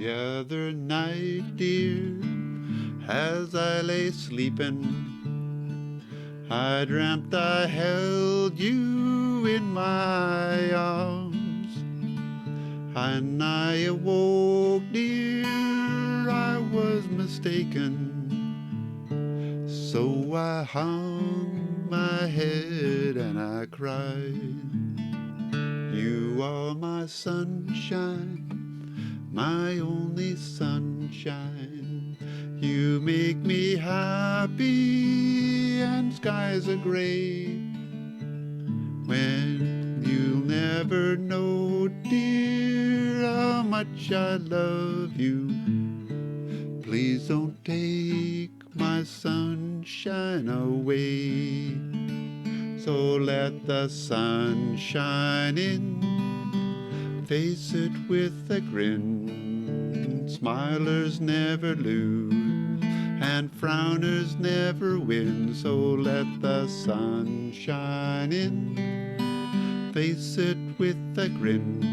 The other night, dear, as I lay sleeping, I dreamt I held you in my arms, and I awoke, dear, I was mistaken. So I hung my head and I cried. You are my sunshine, my only sunshine. You make me happy and skies are gray. When you'll never know, dear, how much I love you. Please don't take my sunshine away. So let the sun shine in, face it with a grin. Smilers never lose, and frowners never win. So let the sun shine in, face it with a grin.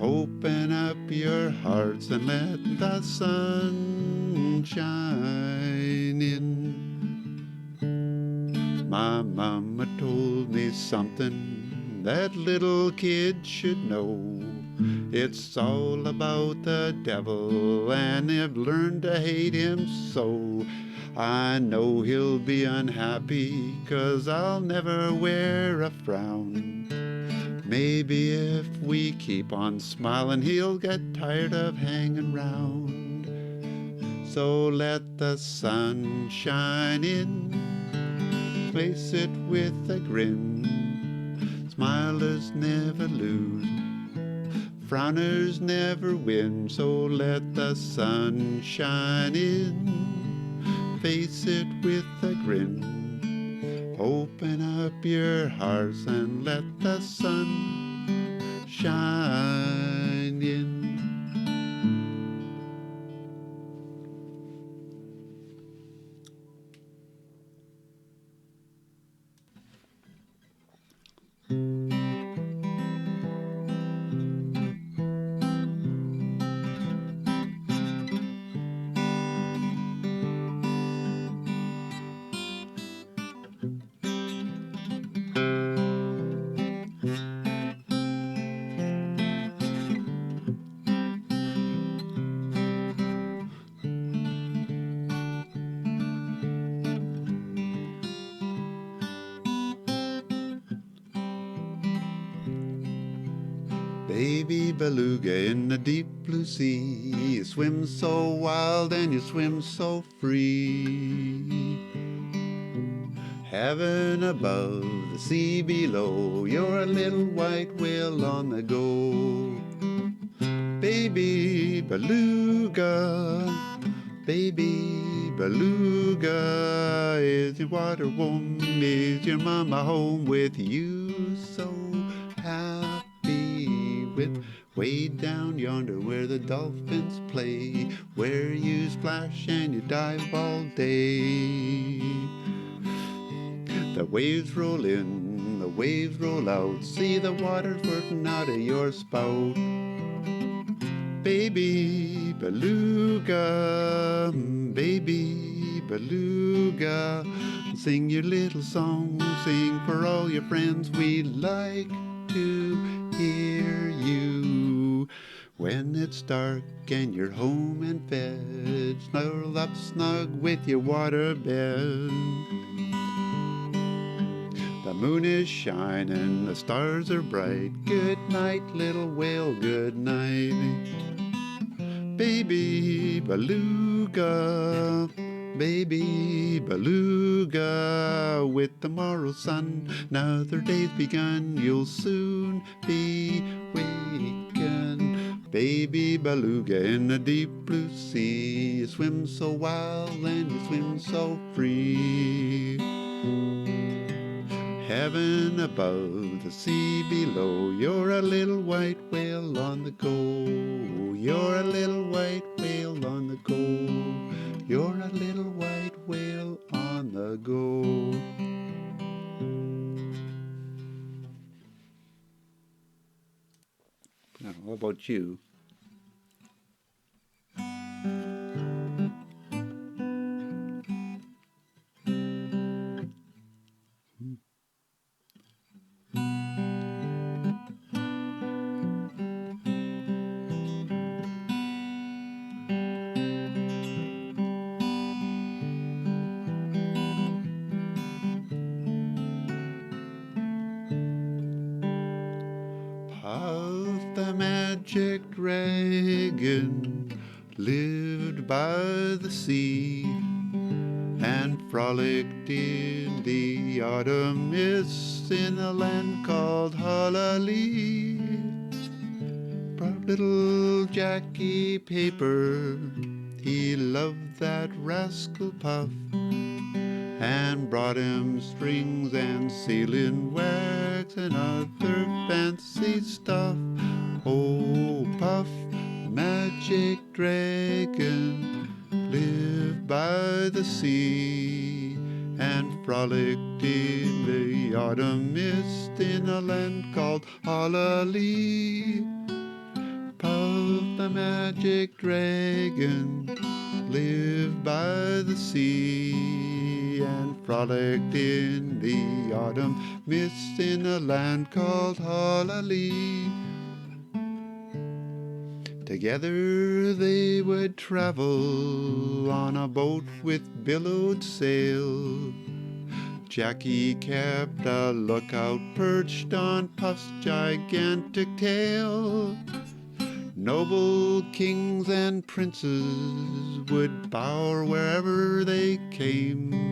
Open up your hearts and let the sun shine in. My mama told me something that little kids should know. It's all about the devil, and I've learned to hate him so. I know he'll be unhappy, 'cause I'll never wear a frown. Maybe if we keep on smiling, he'll get tired of hanging round. So let the sun shine in, face it with a grin. Smilers never lose, frowners never win. So let the sun shine in, face it with a grin. Open up your hearts and let the sun shine in. Baby beluga in the deep blue sea, you swim so wild and you swim so free. Heaven above, the sea below, you're a little white whale on the go. Baby beluga, baby beluga, is your water warm, is your mama home with you so happy? With way down yonder where the dolphins play, where you splash and you dive all day. The waves roll in, the waves roll out, see the water squirting out of your spout. Baby beluga, baby beluga, sing your little song, sing for all your friends. We'd like to hear you. When it's dark and you're home and fed, snuggled up snug with your water bed. The moon is shining, the stars are bright. Good night, little whale, good night. Baby beluga, baby beluga, with tomorrow's sun, another day's begun. You'll soon be wakened. Baby beluga in the deep blue sea, you swim so wild and you swim so free. Heaven above, the sea below, you're a little white whale on the go. You're a little white whale on the go. You're a little white whale on the go. Now, what about you? Puff the magic dragon lived by the sea and frolicked in the autumn mists in a land called Halalee. Proud little Jackie Paper, he loved that rascal Puff, and brought him strings and sealing wax and other fancy stuff. Oh, Puff, magic dragon, lived by the sea and frolicked in the autumn mist in a land called Halalee. Puff the magic dragon lived by the sea and frolicked in the autumn mist in a land called Halalee. Together they would travel on a boat with billowed sail. Jackie kept a lookout perched on Puff's gigantic tail. Noble kings and princes would bow wherever they came.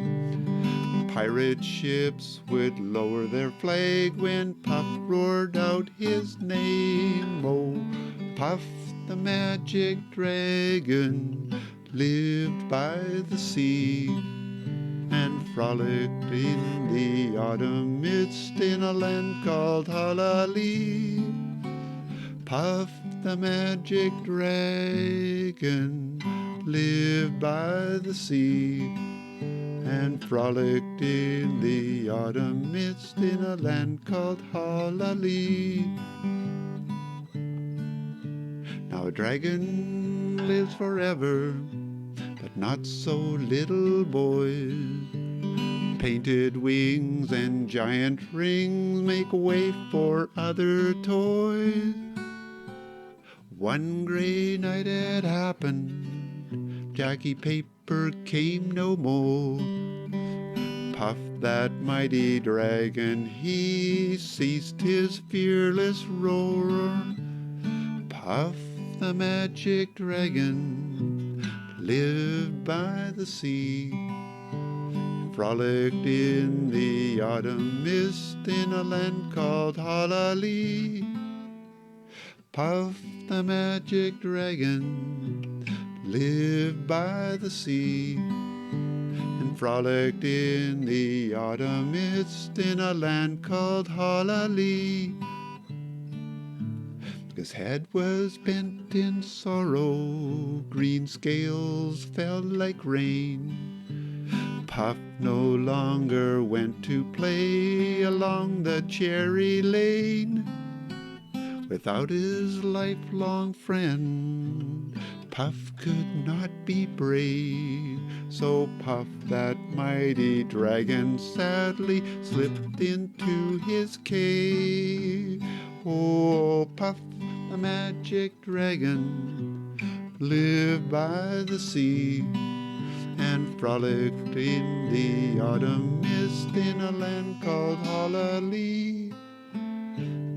Pirate ships would lower their flag when Puff roared out his name. Oh, Puff the magic dragon lived by the sea and frolicked in the autumn mist in a land called Halalee. Puff the magic dragon lived by the sea and frolicked in the autumn mist in a land called Halalee. Now a dragon lives forever, but not so little boys. Painted wings and giant rings make way for other toys. One gray night it happened, Jackie Paper came no more. Puff that mighty dragon, he ceased his fearless roar. Puff the magic dragon lived by the sea, frolicked in the autumn mist in a land called Halalee. Puff the magic dragon lived by the sea and frolicked in the autumn mist in a land called Halalee. His head was bent in sorrow, green scales fell like rain. Puff no longer went to play along the cherry lane. Without his lifelong friend, Puff could not be brave. So Puff, that mighty dragon, sadly slipped into his cave. Oh, Puff, the magic dragon, lived by the sea and frolicked in the autumn mist in a land called Halalee.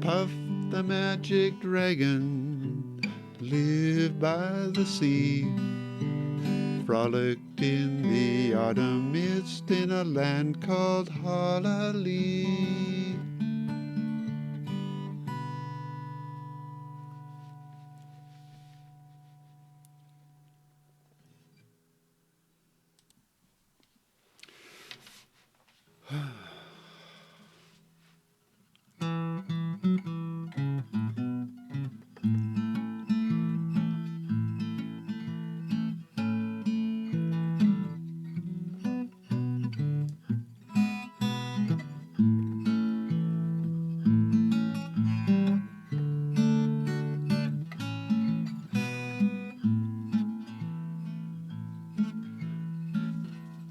Puff the magic dragon lived by the sea, frolicked in the autumn mist in a land called Halalee.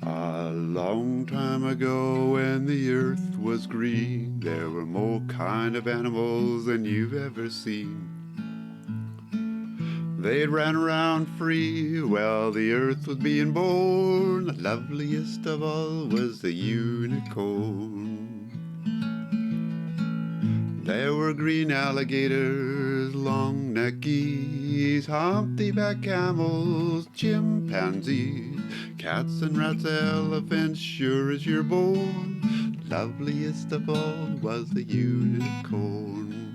A long time ago when the earth was green, there were more kind of animals than you've ever seen. They ran around free while the earth was being born. The loveliest of all was the unicorn. There were green alligators, long-necked geese, humpty-back camels, chimpanzees, cats and rats, elephants, sure as you're born. Loveliest of all was the unicorn.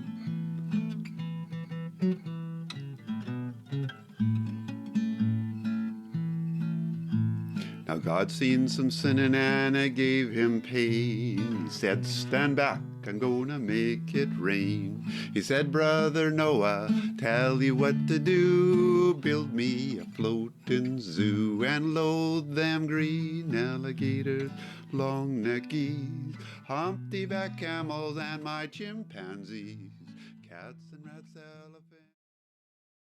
Now God seen some sinning and it gave him pain. He said, stand back, I'm gonna make it rain. He said, brother Noah, tell you what to do. Build me a floating zoo and load them green alligators, long-necked geese, humpty-back camels, and my chimpanzees, cats and rats, elephants.